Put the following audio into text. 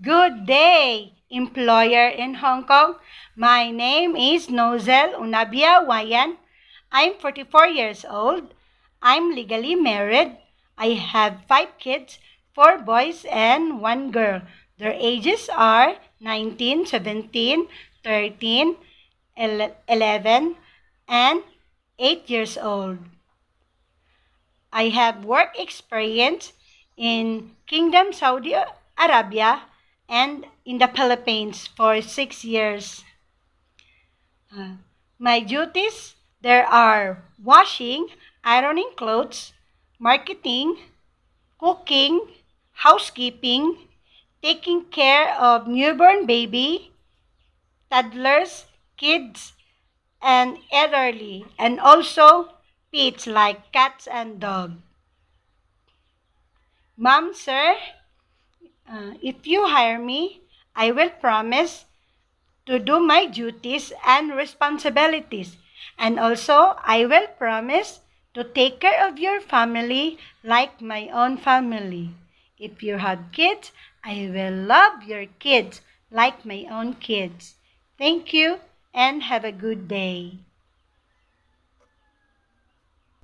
Good day, employer in Hong Kong. My name is Nozel Unabia Wayan. I'm 44 years old. I'm legally married. I have 5 kids, 4 boys and 1 girl. Their ages are 19, 17, 13, 11, and 8 years old. I have work experience in Kingdom Saudi Arabia and in the Philippines for 6 years. My duties there are washing, ironing clothes, marketing, cooking, housekeeping, taking care of newborn baby, toddlers, kids, and elderly, and also pets like cats and dogs. Mom, sir, if you hire me, I will promise to do my duties and responsibilities. And also, I will promise to take care of your family like my own family. If you have kids, I will love your kids like my own kids. Thank you and have a good day.